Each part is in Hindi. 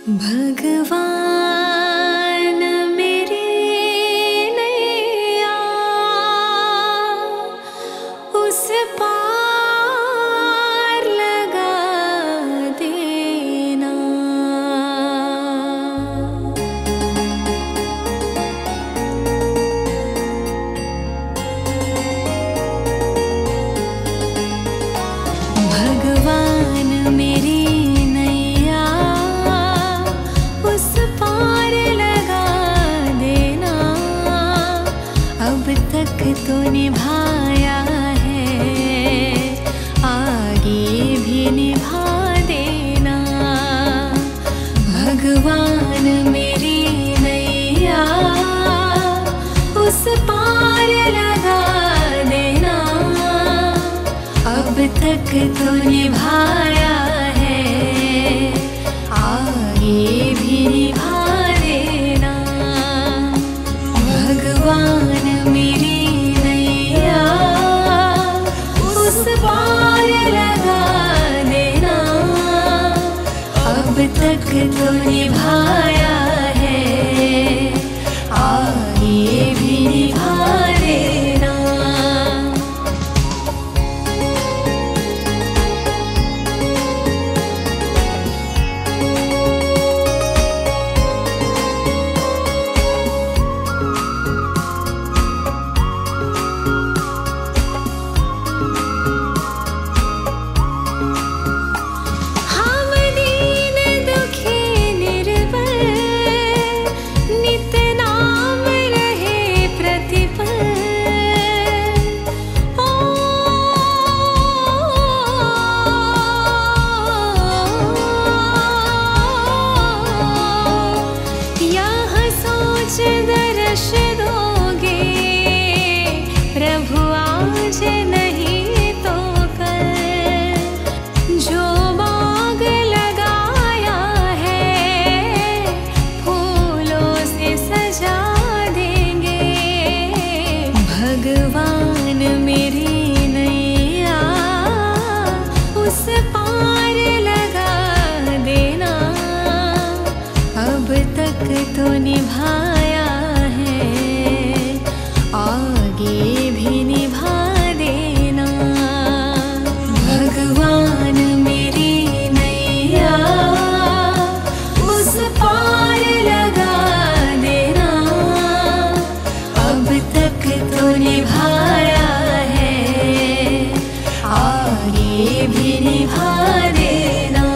भगवान मेरी नैया उस पार लगा देना। भगवान मेरी तक तो निभाया है, आगे भी निभा देना। भगवान मेरी नैया उस पार लगा देना। अब तक तो निभाया है, आगे भी निभा देना। भगवान मेरी नैया उस पार लगा देना। अब तक तो निभाया है, आगे भी निभा देना। दर्श दोगे प्रभु आज नहीं तो कल, जो बाग लगाया है फूलों से सजा देंगे। भगवान मेरी नैया उस पार लगा देना। अब तक तो निभाया है, आगे भी निभा देना। भगवान मेरी नैया उस पार लगा देना। अब तक तो निभाया है, आगे भी निभा देना।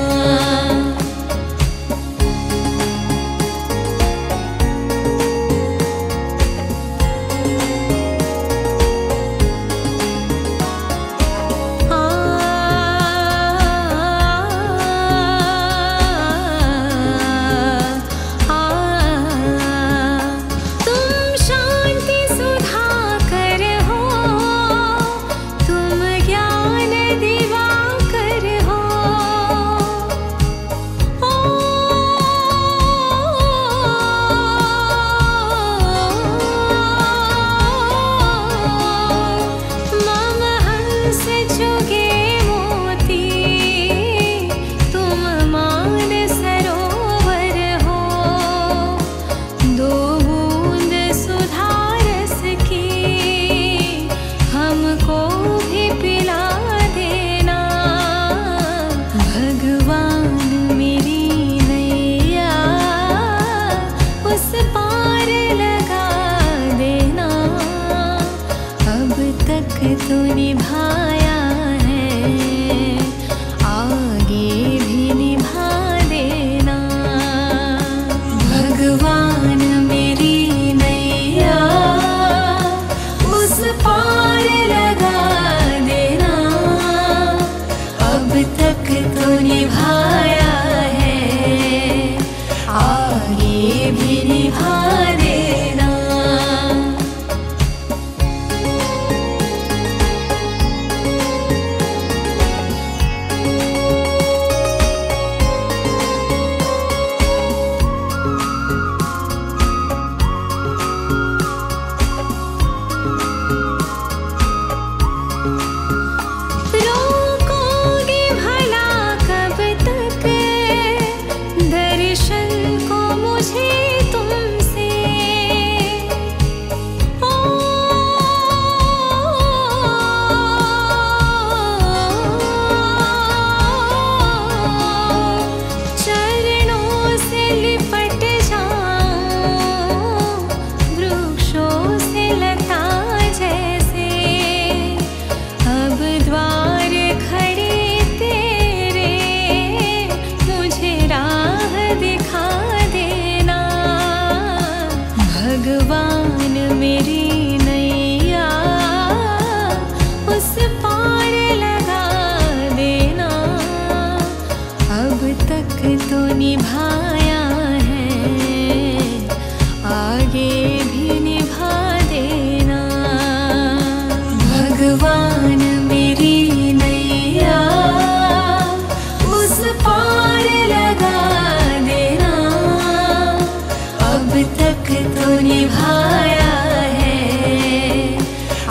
तक तो निभाया है,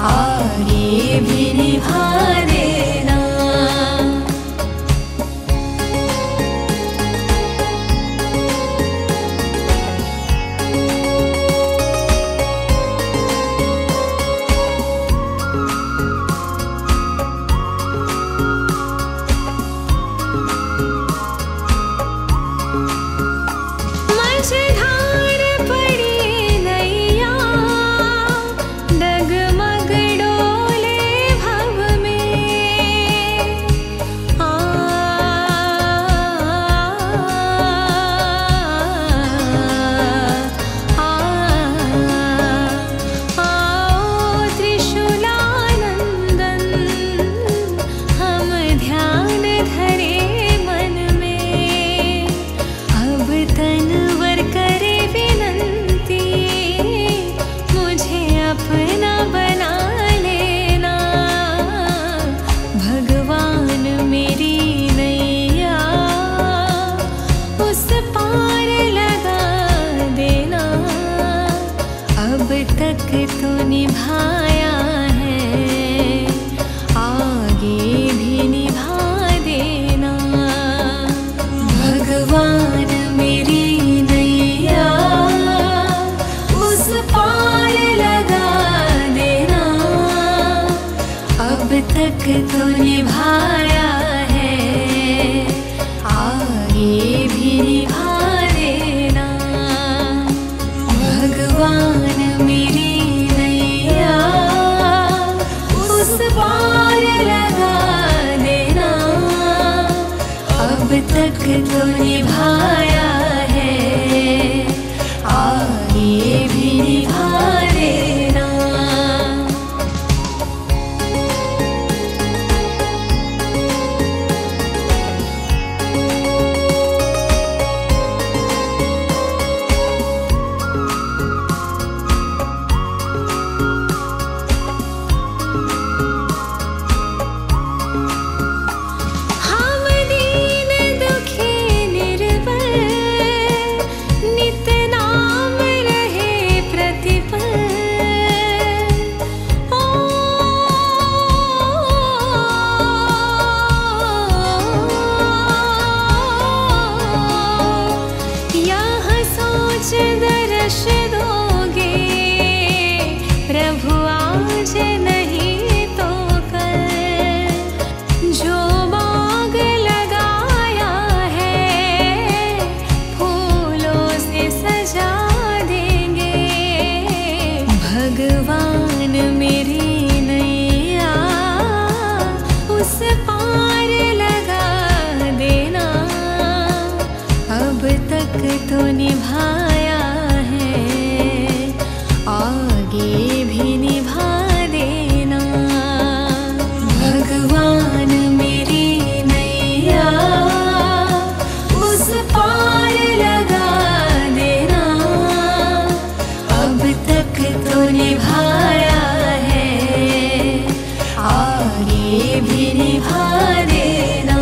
आगे भी निभा देना। मझधार पड़ी नैया, डगमग डोले भव में। आओ त्रिशूलानंदन, हम ध्यान धरे मन में। अब तनवर करे विनंती, मुझे अपना बना लेना। भगवान मेरी नैया उस पार लगा देना। अब तक तो निभाया है, आगे भी निभा देना। भगवान मेरी नैया उस पार लगा देना। अब तक तो निभाया है, आगे भी निभा देना। भगवान मेरी नैया उस पार लगा देना। अब तक तो निभाया है, आगे भी निभा देना। हम दीन दुखी निर्बल, नित नाम रहे प्रतिपल। ओ यह सोच दर्श दोगे, प्रभु आज नहीं तो कल। जो बाग लगाया है, फूलों से सजा देंगे। भगवान मेरी नैया उस पार लगा देना। अब तक तो निभाया है, आगे भी निभा देना। भगवान मेरी नैया उस पार लगा देना। अब तक तो निभाया है, आगे भी निभा देना।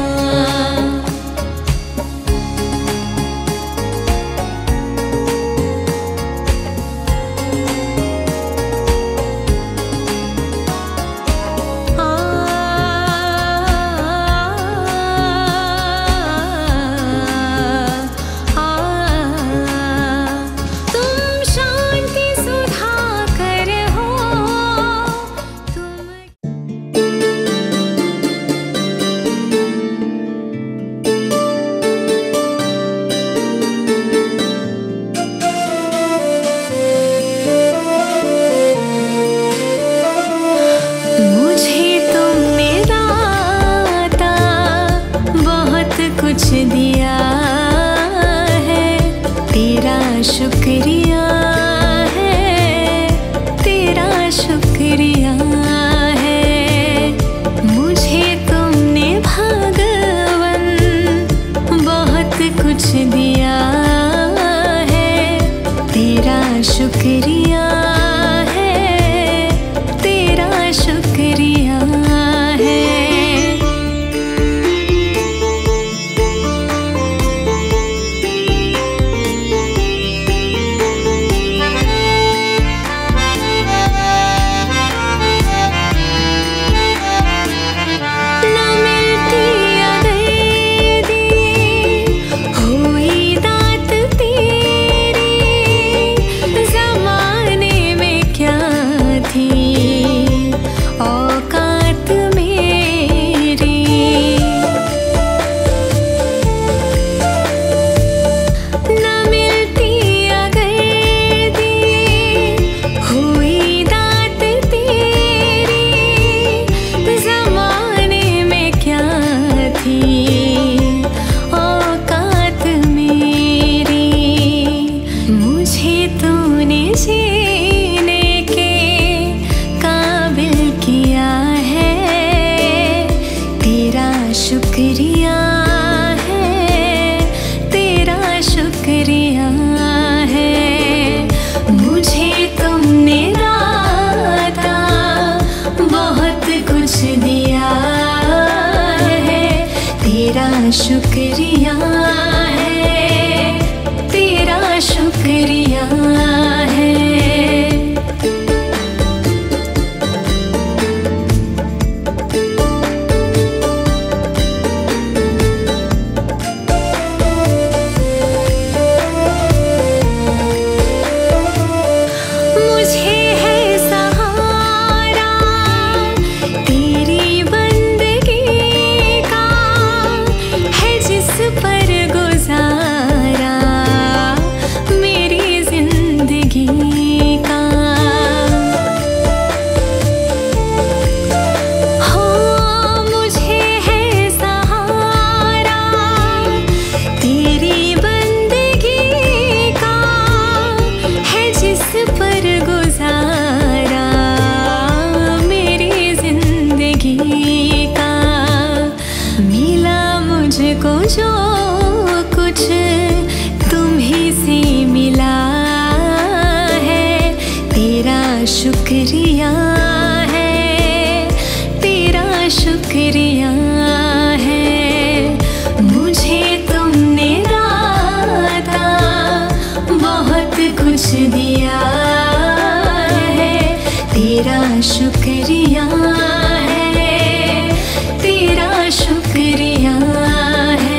शुक्रिया है, तेरा शुक्रिया है। मुझे तुमने दाता बहुत कुछ दिया है, तेरा शुक्रिया है, तेरा शुक्रिया है।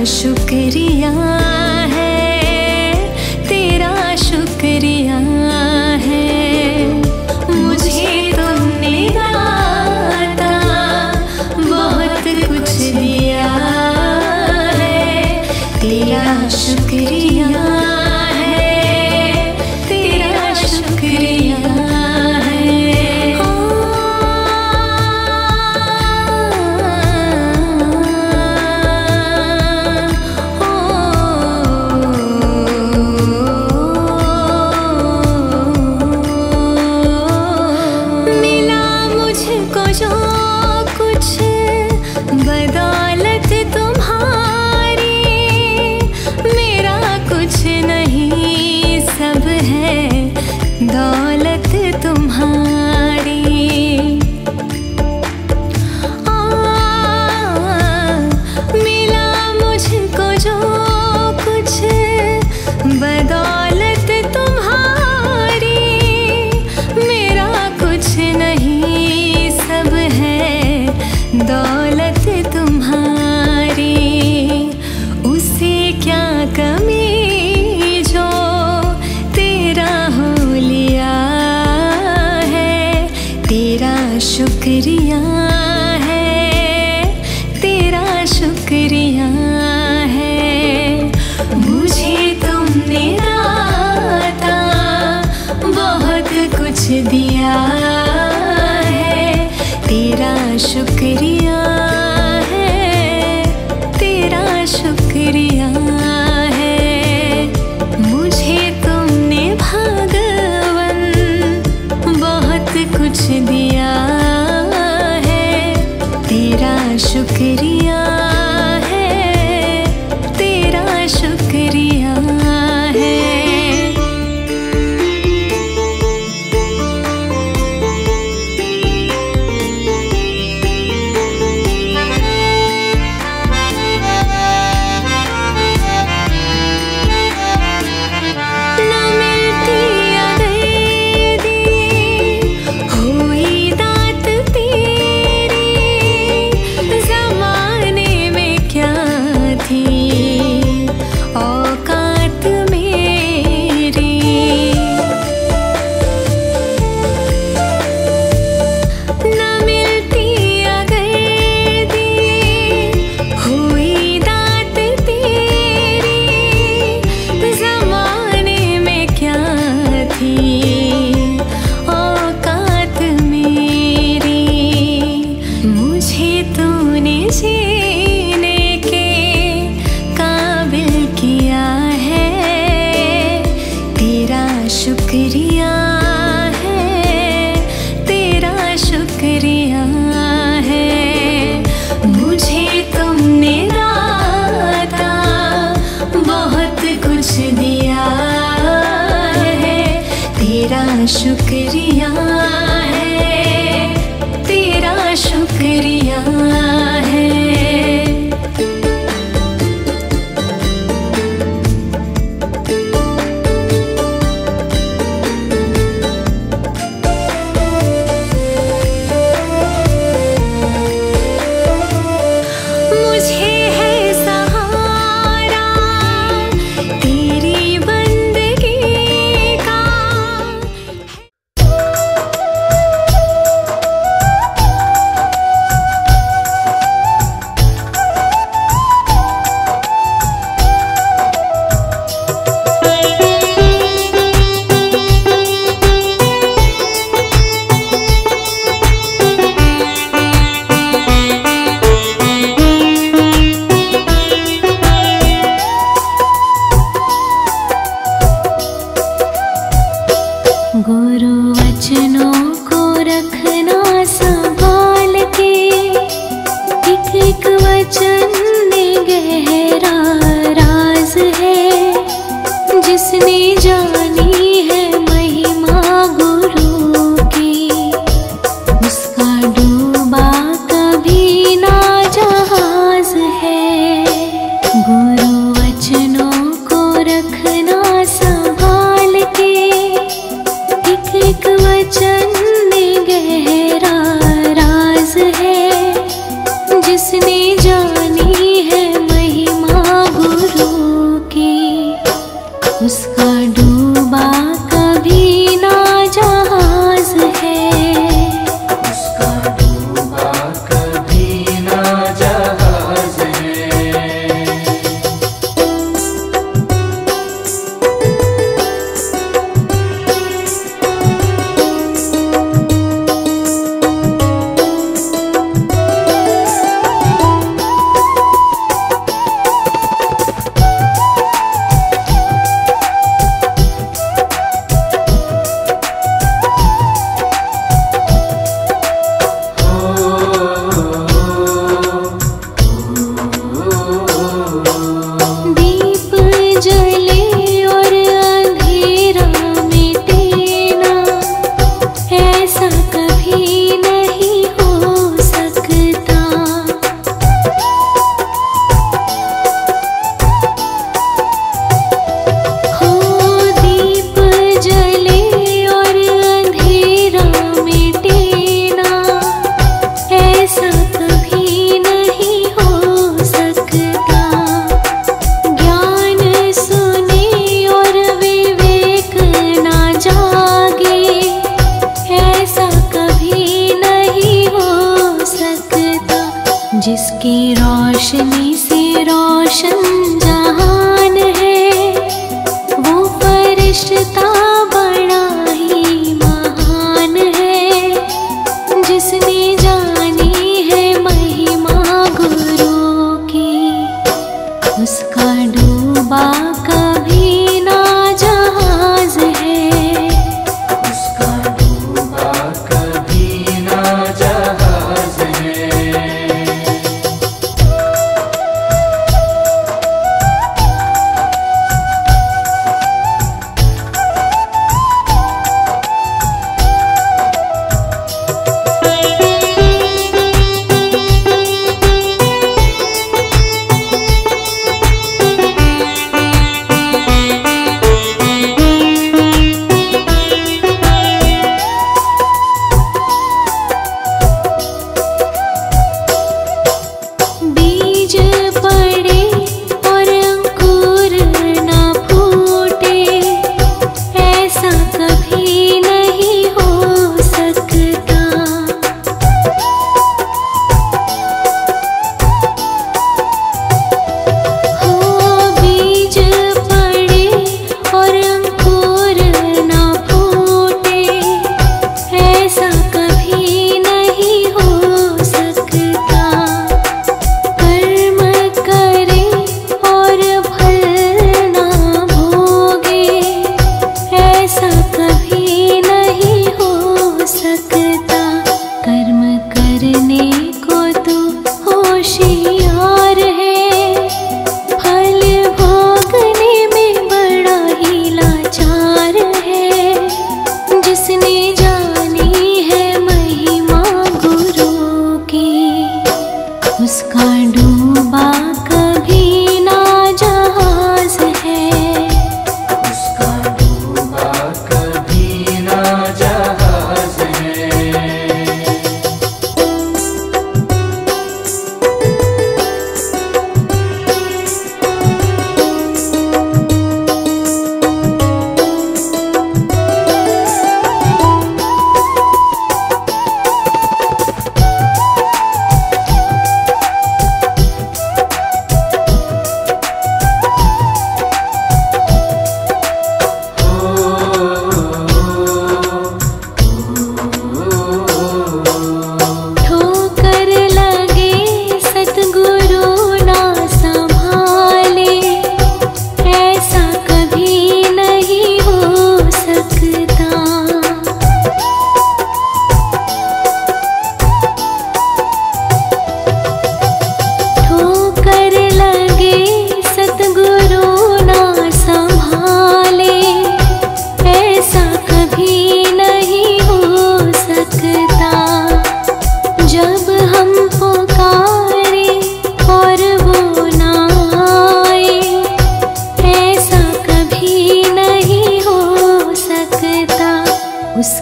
शुक्रिया है, तेरा शुक्रिया है। मुझे तुमने दाता बहुत कुछ दिया है, तेरा शुक्रिया है, तेरा शुक्रिया है। बदौलत तुम्हारी मेरा कुछ नहीं, सब है दौलत तुम्हारी। मिला मुझको जो कुछ बदौलत तुम्हारी मेरा कुछ नहीं, सब है दौलत तुम्हारी। उसे क्या कमी जो तेरा हो लिया है, तेरा शुक्रिया है, तेरा शुक्रिया है। मुझे तुमने दाता बहुत कुछ दिया है, तेरा शुक्रिया है, तेरा शुक्रिया है। मुझे तुमने भगवन बहुत कुछ दिया है, तेरा शुक्रिया है, तेरा शुक्रिया है। शुक्रिया है, तेरा शुक्रिया है। मुझे तुमने दाता बहुत कुछ दिया है, तेरा शुक्रिया है, तेरा शुक्रिया है। जिसने जानी है महिमा गुरु की, उसका डूबा कभी ना जहाज है। गुरु वचनों को रखना संभाल के, एक एक वचन में गहरा राज है। जिसने जानी है महिमा गुरु की, उसका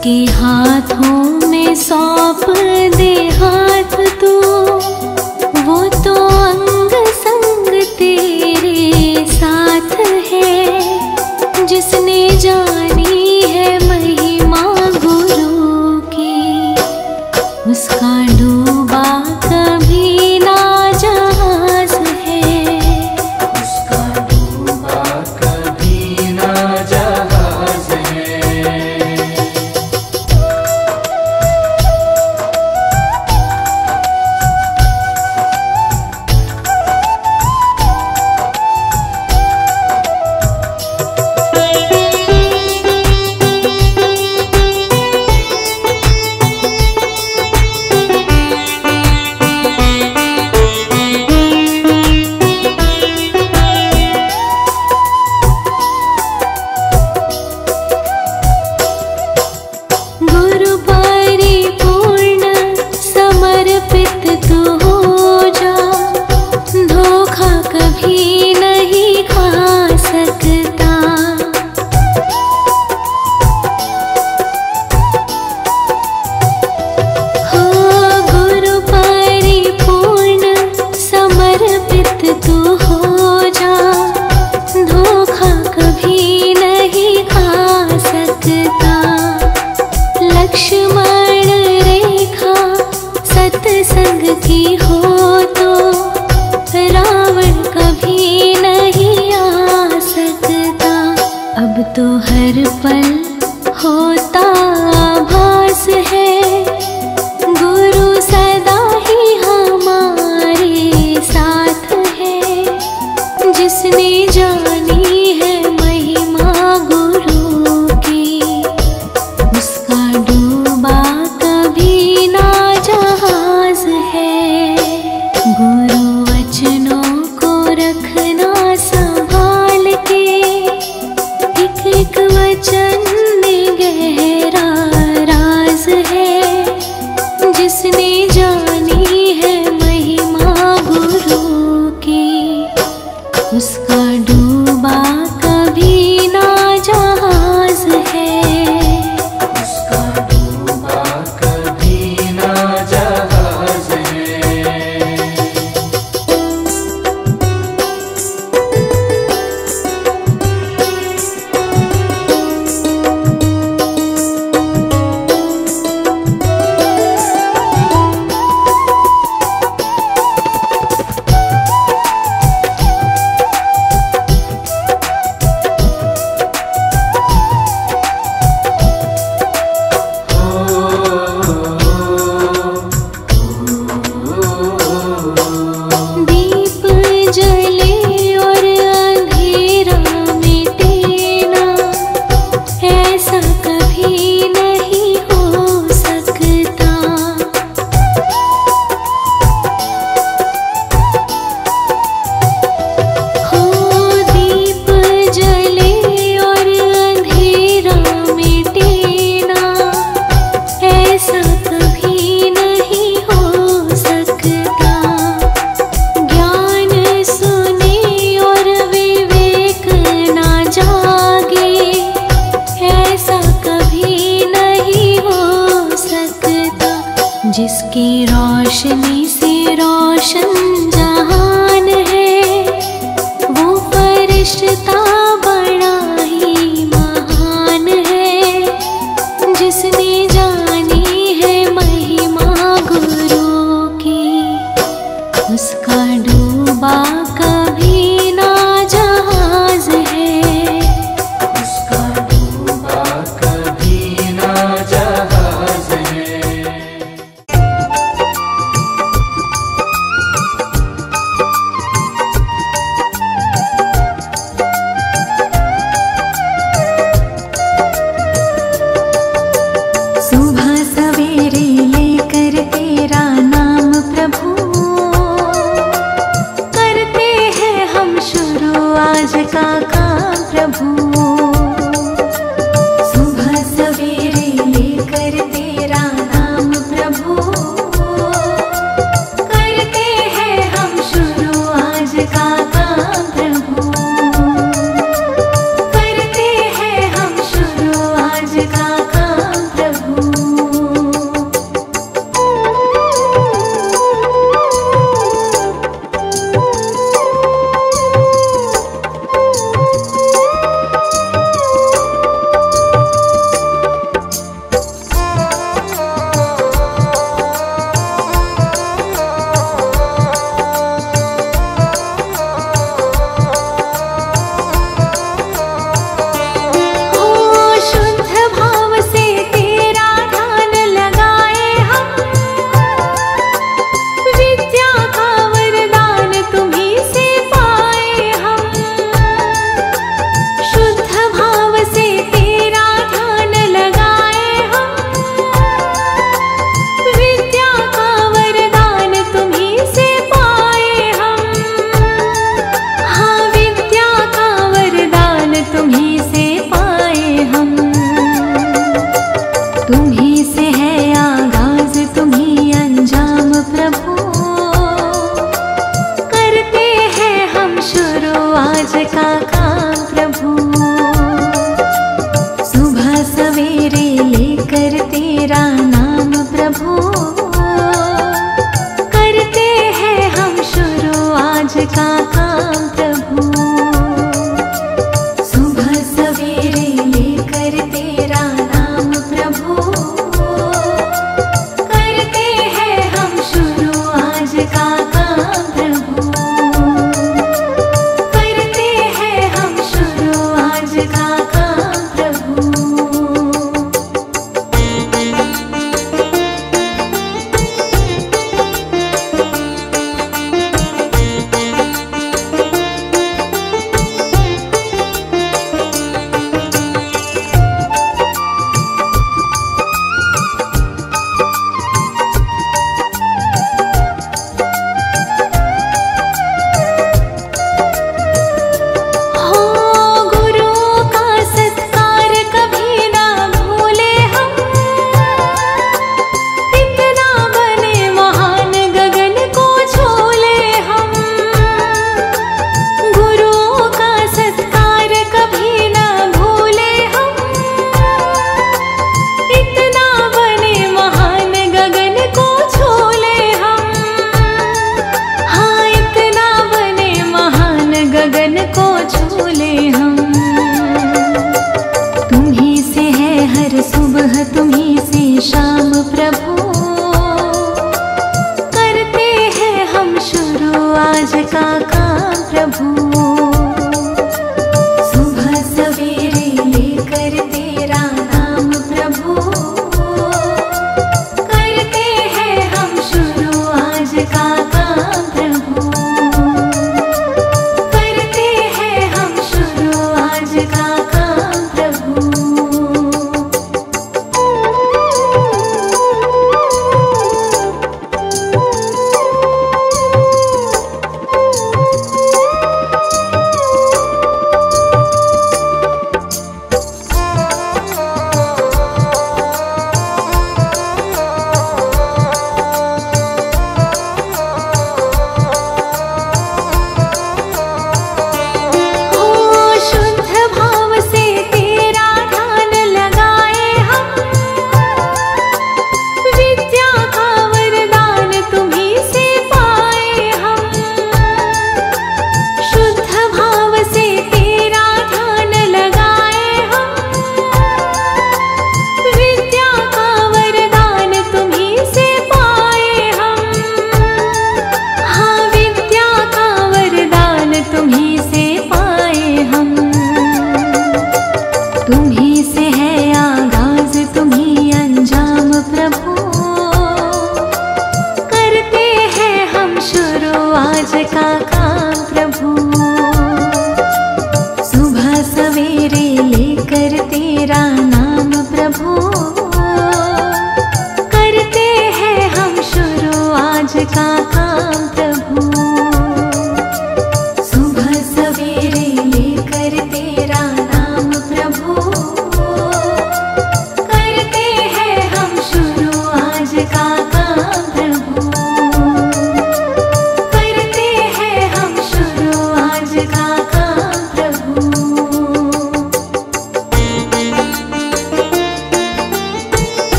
जिसके हाथों में सौंप दे हाथ तू, वो तो अंग संग तेरे साथ है। जिसने जानी है महिमा गुरु की, उसका डूबा कभी ना जहाज है। उसका डूबा कभी ना जहाज है। गुरु परिपूर्ण समर्पित तू हो जा, धोखा कभी नहीं खा सकता। हो गुरु परिपूर्ण समर्पित तू हो जा, धोखा कभी नहीं खा सकता। लक्ष्मण रेखा सत्संग की हो तो रावण कभी नहीं आ सकता। अब तो हर पल होता आभास है, गुरु सदा ही हमारे साथ है। जिसने जानी है महिमा गुरु की, उसका डूबा कभी ना जहाज है। गुरु वचनों को रखना संभाल के, एक एक वचन में गहरा राज है। जिसने जानी है महिमा गुरु की, उसका डूबा कभी ना जहाज है। उसका डूबा कभी ना जहाज है। दीप जले और अंधेरा मिटे ना, ऐसा कभी नहीं हो सकता। हो दीप जले और अंधेरा मिटे ना, ऐसा कभी नहीं हो सकता। ज्ञान सुने और विवेक ना जागे, ऐसा कभी नहीं हो सकता। जिसकी रोशनी से रोशन जहान है, वो फरिश्ता बड़ा ही महान है। जिसने जानी है महिमा गुरु की, उसका डूबा कभी ना जहाज है। उसका डूबा कभी ना जहाज है। सुबह सवेरे लेकर तेरा नाम प्रभु, करते हैं हम शुरू आज का काम प्रभु। सुबह सवेरे लेकर तेरा नाम प्रभु, करते हैं हम शुरू आज का काम प्रभु। करते हैं हम शुरू आज का काम प्रभु। का काम प्रभु।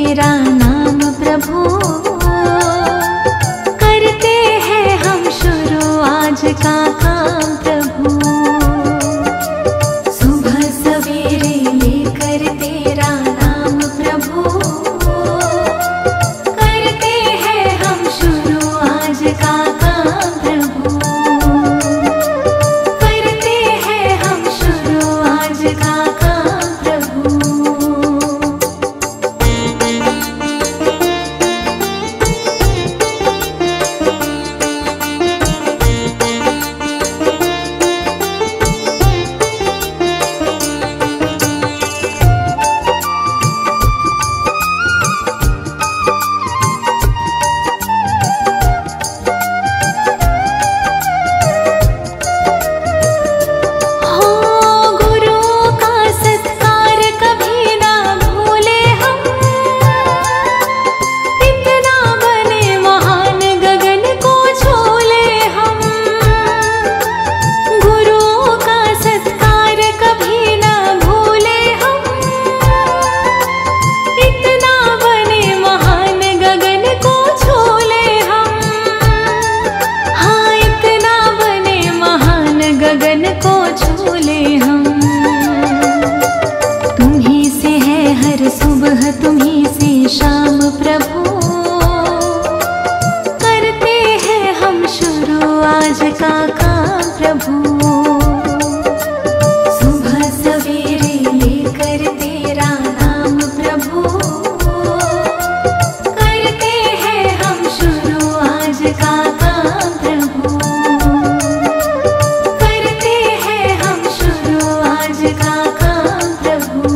तेरा नाम प्रभु, करते हैं हम शुरू आज का काम प्रभु। सुबह सवेरे लेकर तेरा नाम प्रभु, करते हैं हम शुरू आज का काम प्रभु, करते हैं हम शुरू आज का काम प्रभु। शाम प्रभु, करते हैं हम शुरू आज का काम प्रभु। सुबह सवेरे लेकर तेरा नाम प्रभु, करते हैं हम शुरू आज का काम प्रभु, करते हैं हम शुरू आज का काम प्रभु।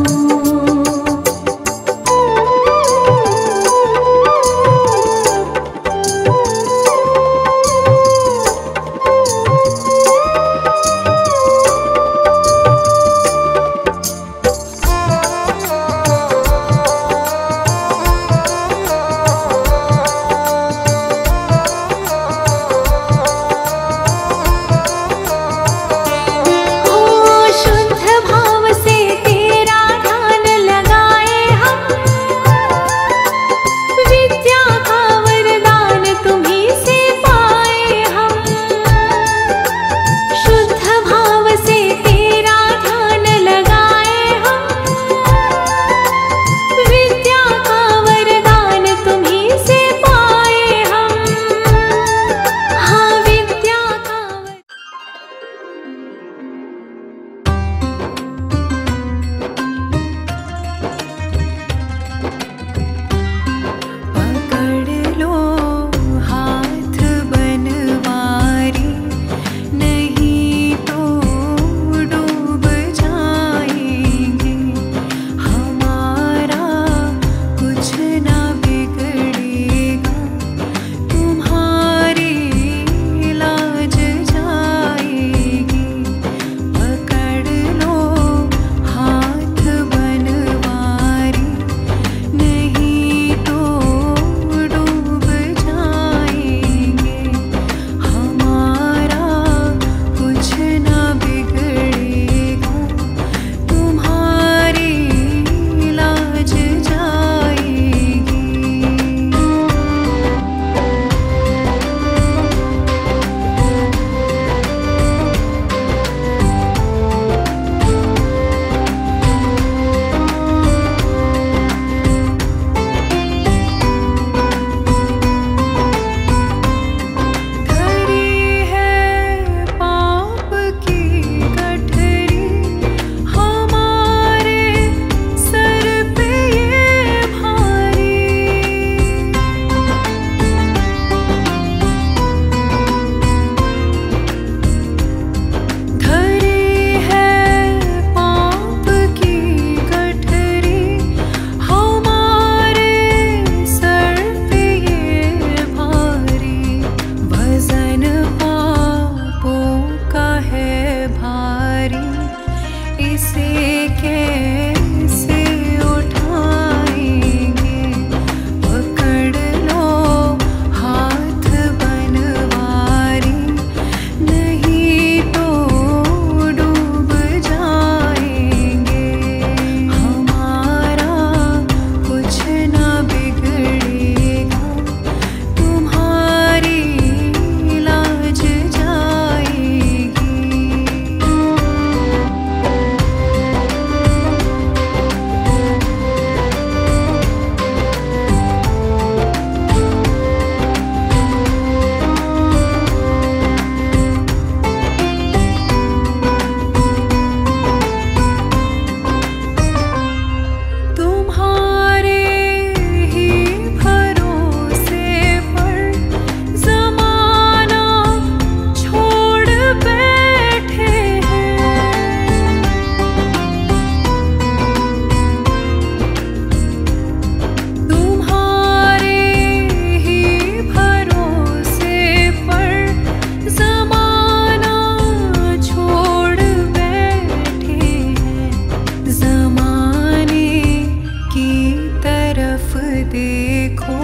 देखो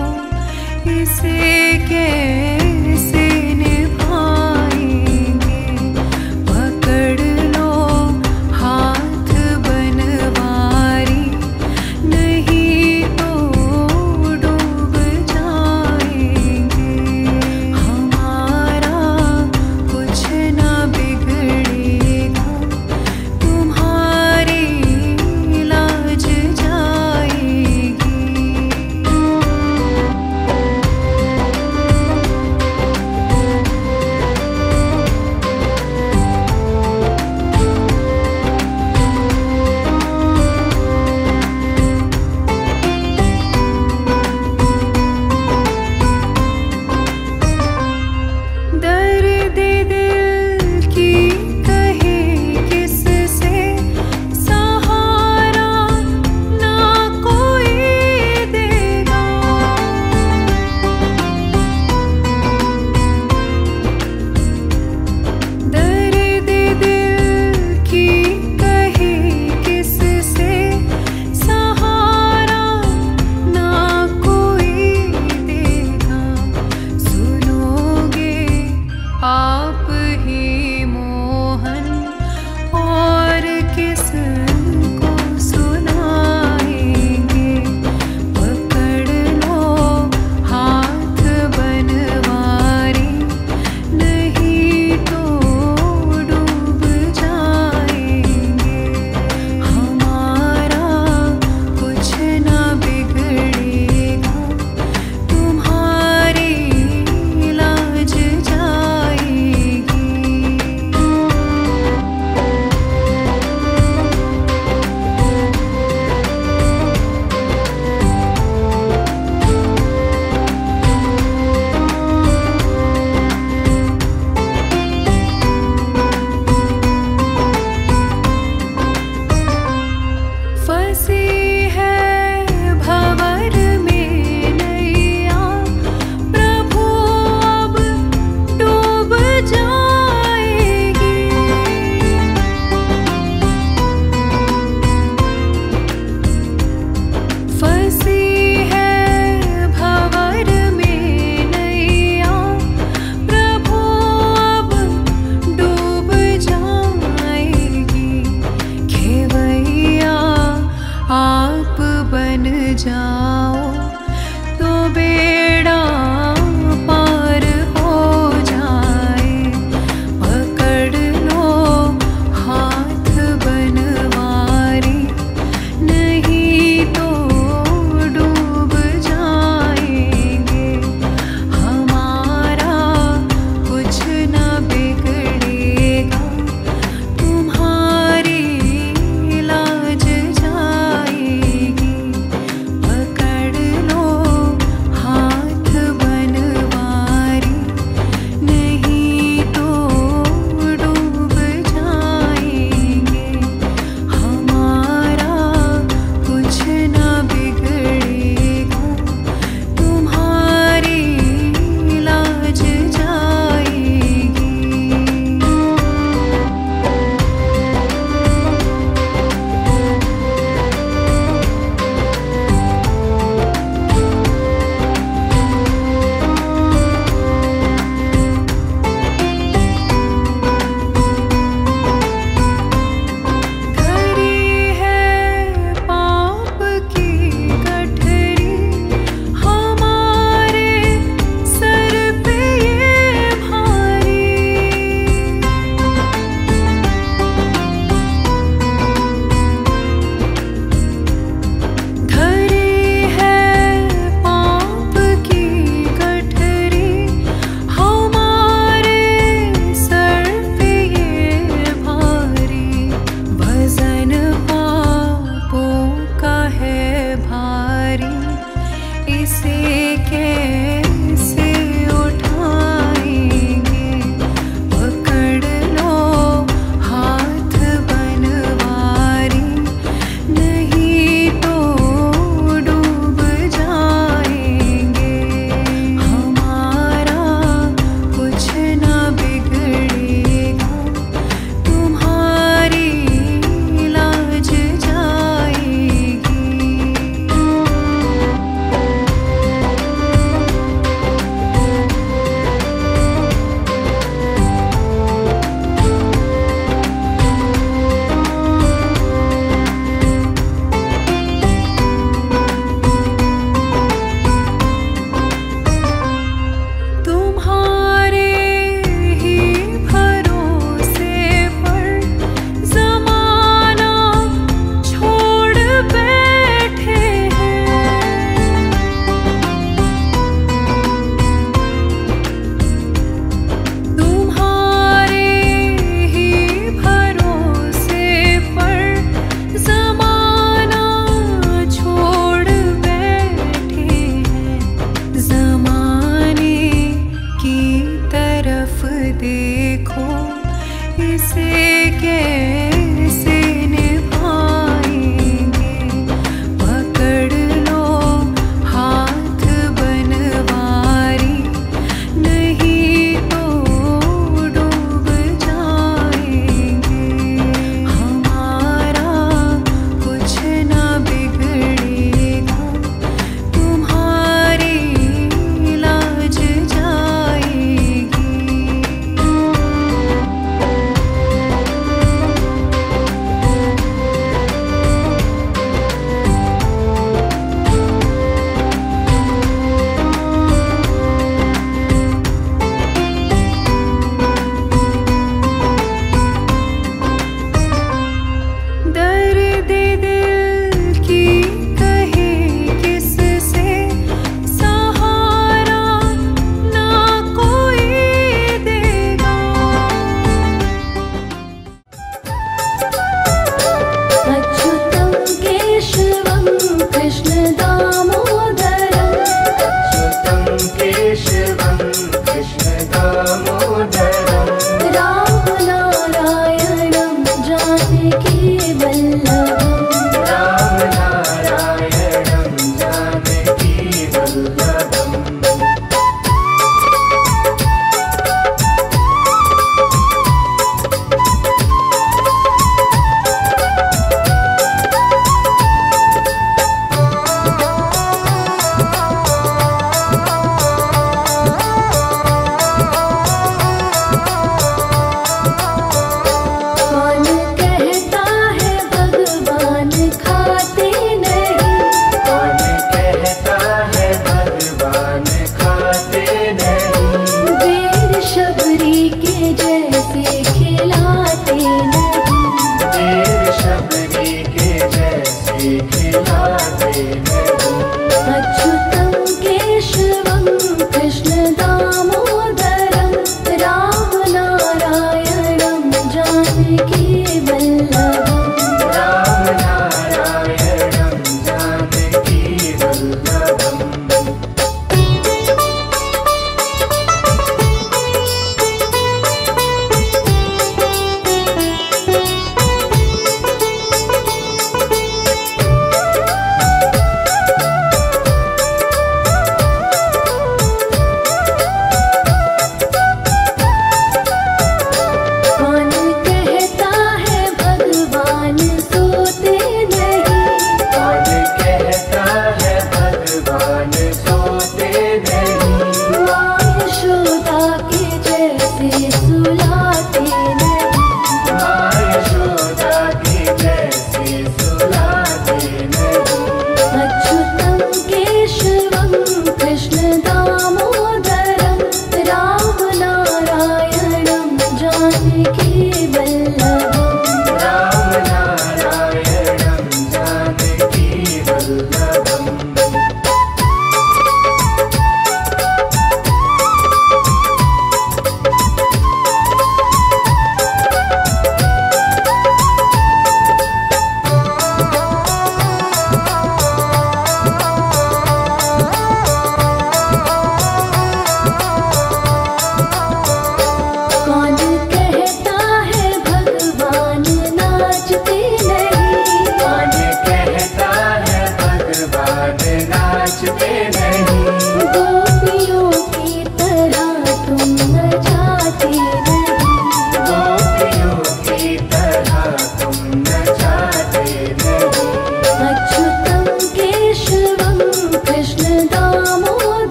इसे कैसे निभाएंगे। पकड़ लो हाथ बनवारी, नहीं तो डूब जाएंगे। हमारा कुछ ना बिगड़ेगा, तुम्हारी लाज जाएगी।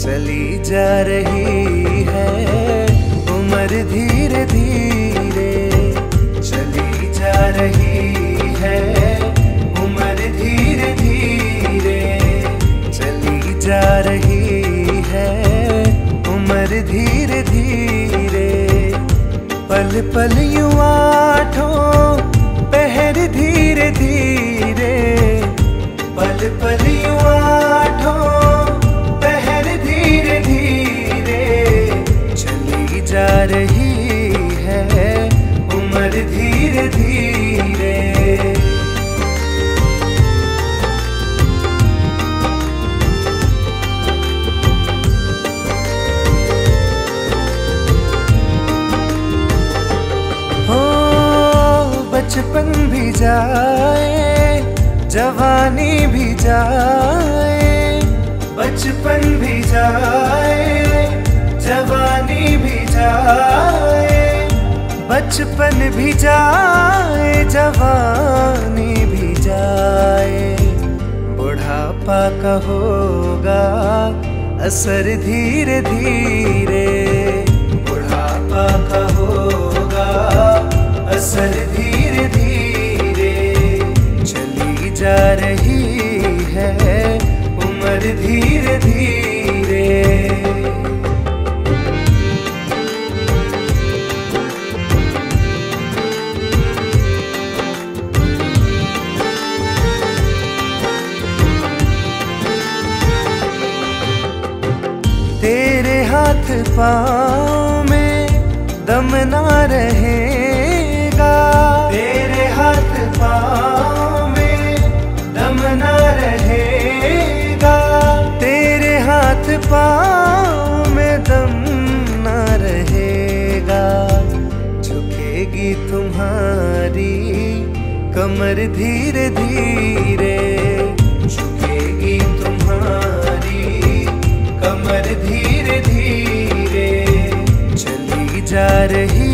चली जा रही है उम्र धीरे धीरे, चली जा रही है उम्र धीरे धीरे, चली जा रही है उम्र धीरे धीरे। पल पल यूं आठों पहर धीरे धीरे, पल पल यूं आठों पहर धीरे धीरे, चली जा रही है उम्र धीरे धीरे। बचपन भी जाए जवानी भी जाए, बचपन भी जाए जवानी भी जाए, बचपन भी जाए जवानी भी जाए। बुढ़ापा का होगा असर धीरे धीरे, बुढ़ापा का होगा असर धीरे धीरे, चली जा रही है उम्र धीरे धीरे। तेरे हाथ पाँव में दम ना रहेगा, तेरे हाथ पाँव में दम ना रहेगा, तेरे हाथ पाँव में दम ना रहेगा। झुकेगी तुम्हारी कमर धीरे धीरे, झुकेगी तुम्हारी कमर धीरे धीरे, चली जा रही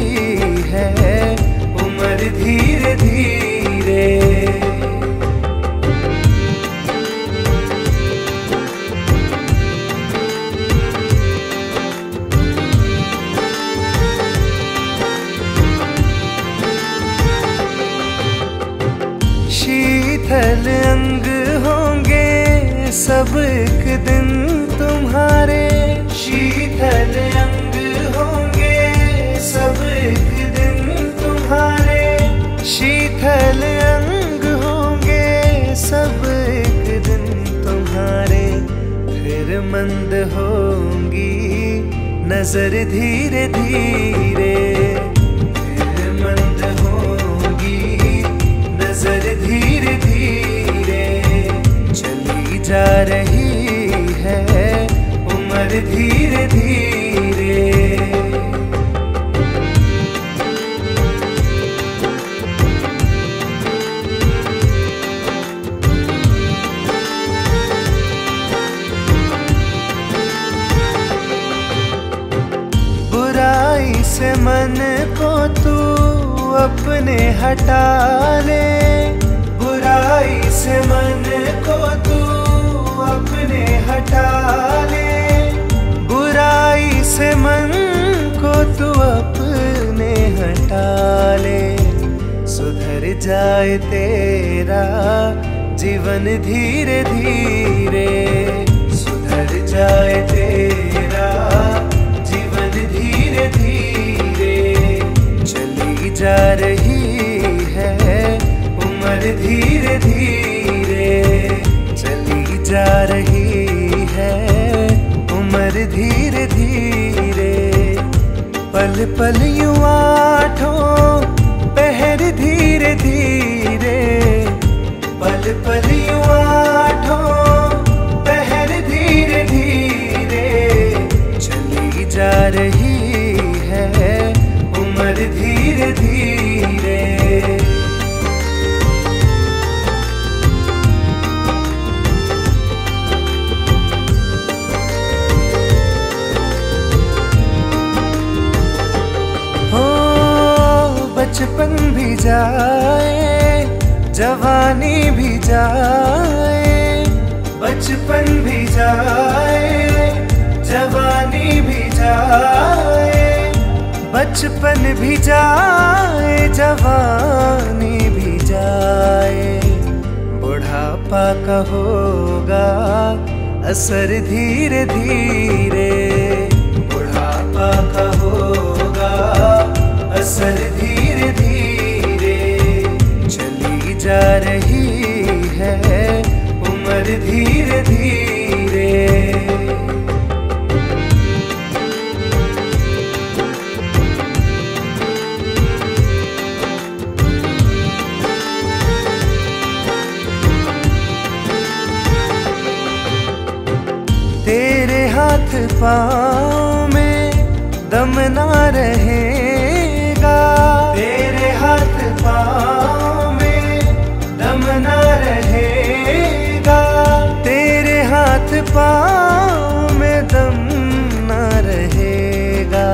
है उम्र धीरे धीरे। शीतल अंग होंगे सब एक दिन तुम्हारे, शीतल अंग होंगे सब एक दिन तुम्हारे, शीतल अंग होंगे सब एक दिन तुम्हारे। फिर मंद होंगी नजर धीरे धीरे, फिर मंद होंगी नजर धीरे धीरे, चली जा रही है उम्र धीरे धीरे। बुराई से मन को तू अपने हटा ले, बुराई से मन को तू अपने हटा ले, बुराई से मन को तू अपने हटा ले। सुधर जाए तेरा जीवन धीरे धीरे, सुधर जाए तेरा जीवन धीरे धीरे, चली जा रही है उम्र धीरे धीरे, चली जा रही है उम्र धीरे धीरे। पल पल यूं आठों पहर धीरे धीरे, पल पल यूं आठों पहर धीरे धीरे, चली जा रही है उम्र धीरे धीरे। बचपन भी जाए जवानी भी जाए, बचपन भी जाए बचपन भी जाए जवानी भी जाए, बुढ़ापा का होगा असर धीरे धीरे, बुढ़ापा का होगा असर धीरे धीरे। चली जा रही है उम्र धीरे धीरे। तेरे हाथ पाँव में दम ना रहेगा, तेरे हाथ पाँव में दम ना रहेगा, तेरे हाथ पाँव में दम ना रहेगा।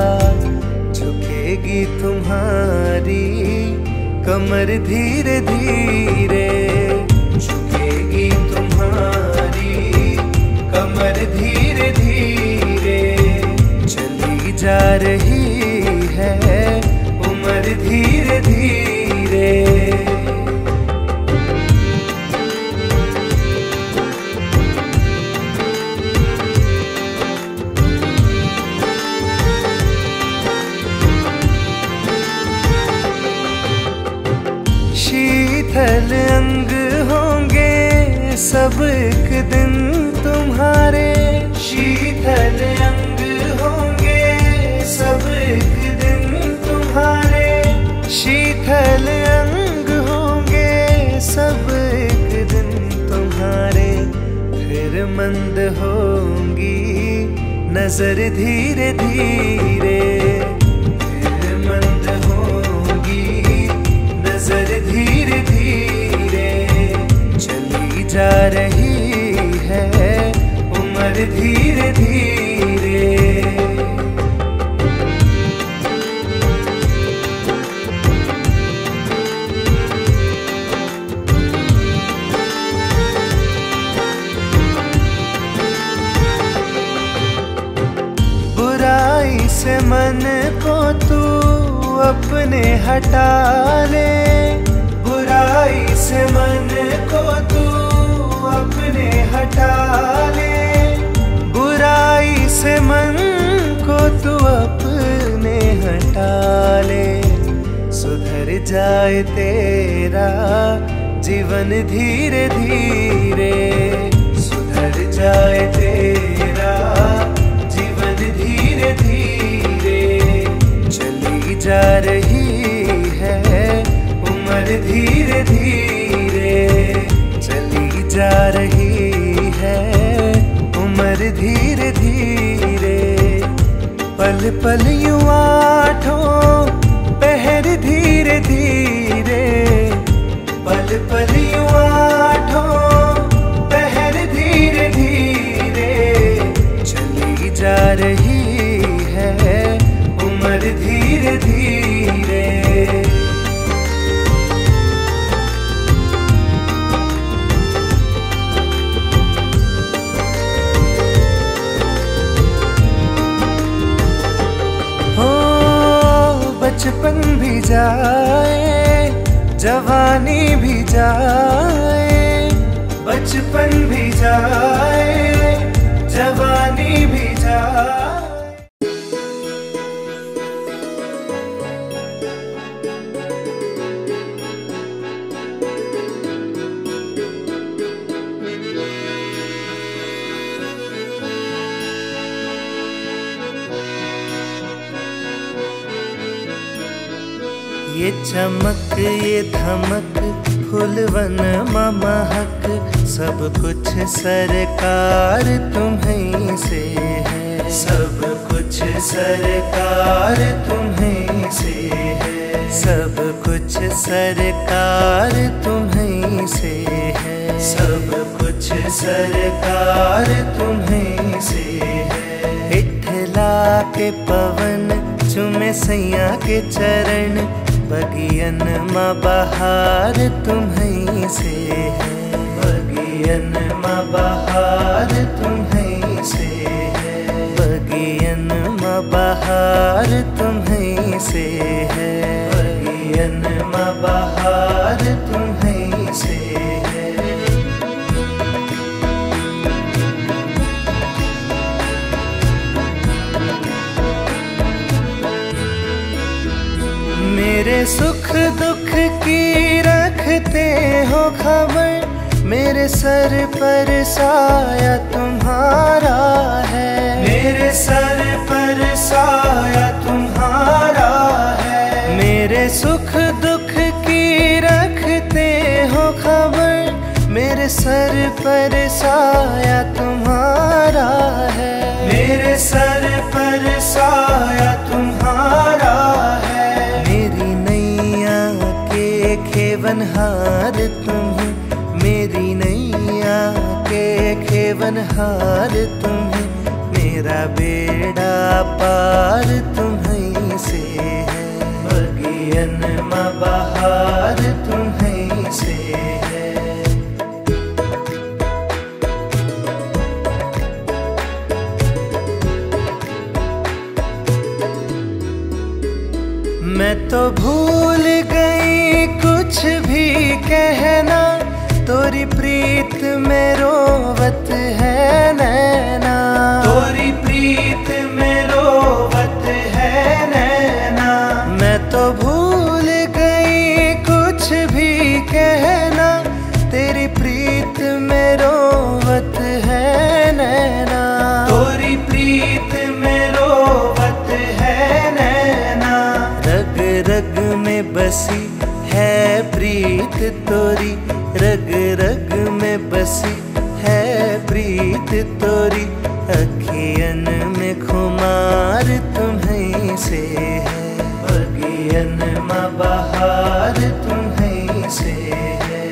झुकेगी तुम्हारी कमर धीरे धीरे, झुकेगी तुम्हारी कमर धीरे धीरे। चली जा रही है उम्र धीरे धीरे। शीतल अंग होंगे सब एक दिन तुम्हारे, शीतल अंग होंगे सब एक दिन तुम्हारे, शीतल अंग होंगे सब एक दिन तुम्हारे। फिर मंद होंगी नजर धीरे धीरे, फिर मंद होंगी नजर धीरे धीरे। चली जा रही है उम्र धीरे धीरे। बुराई से मन को तू अपने हटा ले, बुराई से मन को तू अपने हटा ले, बुराई से मन को तू अपने हटा ले। सुधर जाए तेरा जीवन धीरे धीरे, सुधर जाए तेरा जीवन धीरे धीरे। चली जा रही है उम्र धीरे धीरे, चली जा रही है उम्र धीरे धीरे। पल पल यूं आठों पहर धीरे धीरे, पल पल यूं आठों पहर धीरे धीरे। चली जा रही है उम्र धीरे धीरे। बचपन भी जाए जवानी भी जाए, बचपन भी जाए जवानी भी जाए। ये चमक ये धमक फूलवन महक, सब कुछ सरकार तुम्हीं से है, सब कुछ सरकार तुम्हीं से है, सब कुछ सरकार तुम्हीं से है, सब कुछ सरकार तुम्हीं से है। इठला के पवन चुमे सैया के चरण, बगियन माँ बहार तुम्हीं से है, बगियन माँ बहार तुम्हीं से है, बगियन माँ बहार तुम्हीं से है, बगियन मां बहार तुम्हीं से है। मेरे सुख दुख की रखते हो खबर, मेरे सर पर साया तुम्हारा है, मेरे सर पर साया तुम्हारा है। मेरे सुख दुख की रखते हो खबर, मेरे सर पर साया तुम्हारा है, मेरे सर पर साया तुम्हारा है। मेरी नैया के खेवनहार तुम्हें, मेरी नैया के खेवनहार तुम्हें, मेरा बेड़ा पार तुम्हीं से है, बगियन मां बहार तुम्हीं से है। मैं तो भूल गई कुछ भी कहना, तोरी प्रीत में रोवत है नैना, तोरी प्रीत में रोवत है नैना। मैं तो भूल गई कुछ भी कहना, तेरी प्रीत में रोवत है नैना, तोरी प्रीत में रोवत है नैना। रग रग में बसी है प्रीत तोरी, रग रग में बसी है प्रीत तोरी, अखियन में खुमार तुम्हीं से है, बगियन मां बहार तुम्हीं से है।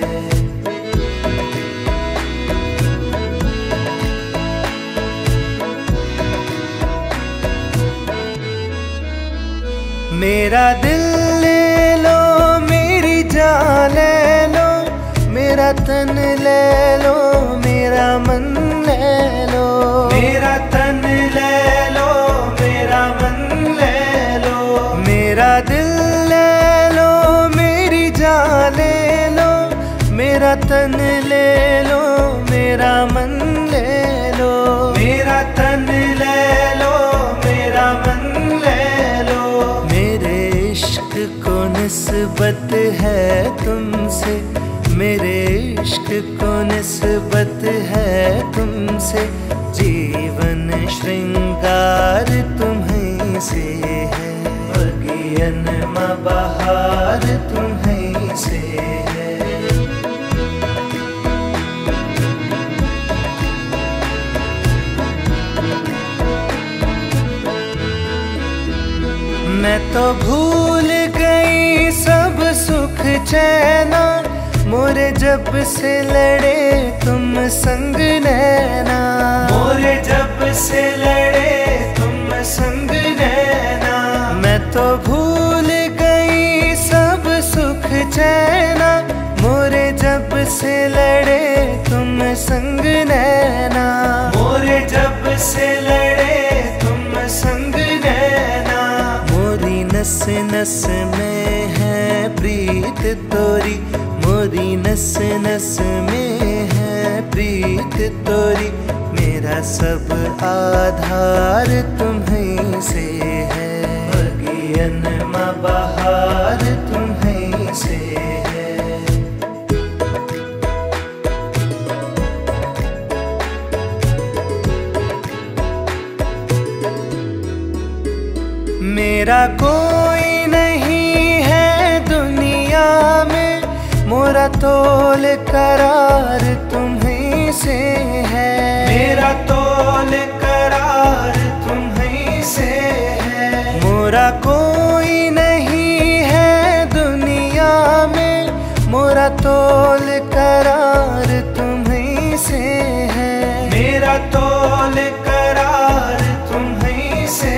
मेरा दिल ले लो, मेरी जान ले लो, मेरा तन ले लो, मेरा मन ले लो, मेरा तन ले लो, मेरा मन ले लो। मेरा दिल ले लो, मेरी जान ले लो, मेरा तन ले लो, मेरा मन ले लो, मेरा तन ले लो, मेरा मन ले लो। मेरे इश्क को निस्बत है तुमसे, मेरे इश्क को निस्बत है तुमसे, जीवन श्रृंगार तुम्हीं से है, बगियन मां बहार तुम्हीं से है। मैं तो भूल गई सब सुख चैना, मोरे जब से लड़े तुम संग नैना, मोरे जब से लड़े तुम संग नैना। मैं तो भूल गई सब सुख चैना, मोरे जब से लड़े तुम संग नैना, मोरे जब से लड़े तुम संग नैना। मोरी नस नस में है प्रीत तोरी, मोरी नस नस में है प्रीत तोरी, मेरा सब आधार तुम्हीं से है, बगियन मां बहार तुम्हीं से है। मेरा कोई नहीं है दुनिया में, मोरा तोल करार तुम्हीं से है, मेरा तोल करार तुम्हीं से है। मोरा कोई नहीं है दुनिया में, मोरा तोल करार तुम्हीं से है, मेरा तोल करार तुम्हीं से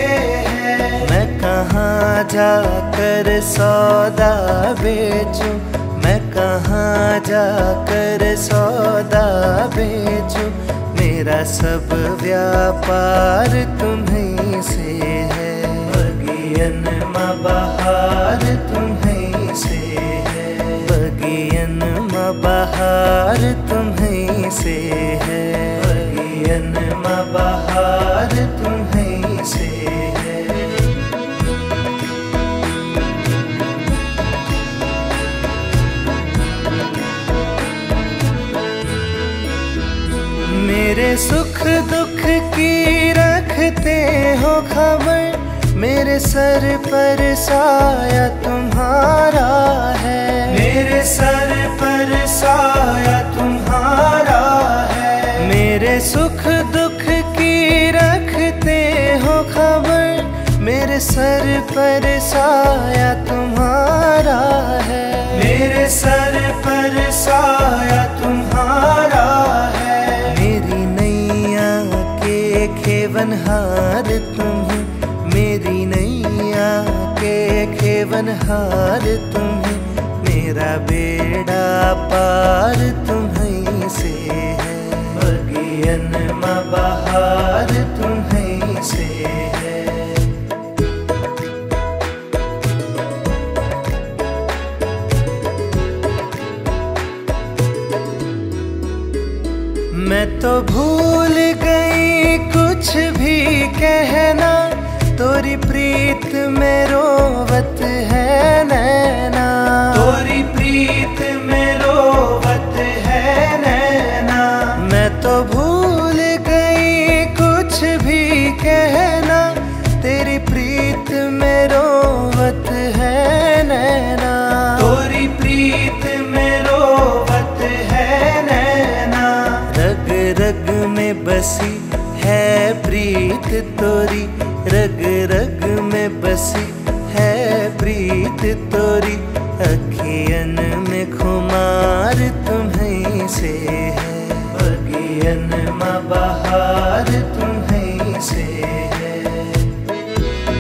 है। मैं कहाँ जाकर सौदा बेचूं, मैं कहाँ जाकर सौदा बेचूं, मेरा सब व्यापार तुम्हीं से है, बगियन बगियन मा बहार तुम्हीं से है, बगियन मा बहार तुम्हीं से है, बगियन मा बहार तुम्हीं से है। मेरे सुख दुख की रखते हो खबर, मेरे सर पर साया तुम्हारा है, मेरे सर पर साया तुम्हारा है। मेरे सुख दुख की रखते हो खबर, मेरे सर पर साया तुम्हारा है, मेरे सर पर साया तुम्हारा है। मेरी नैया के खेवनहार तुम्हीं, मेरी नैया के खेवनहार तुम्हीं, मेरा बेड़ा पार तुम्हीं से है, बगियन मा बहार तुम्हीं से है। मैं तो भूल गई कुछ भी कहना, तोरी प्रीत में रोवत है नैना, तोरी प्रीत में रोवत है नैना। मैं तो भूल गई कुछ भी कहना, तेरी प्रीत में रोवत है नैना, तोरी प्रीत में रोवत है नैना। रग रग में बसी है प्रीत तोरी, रग रग में बसी है प्रीत तोरी, अखियन में खुमार तुम्हीं से है, बगियन मा बहार तुम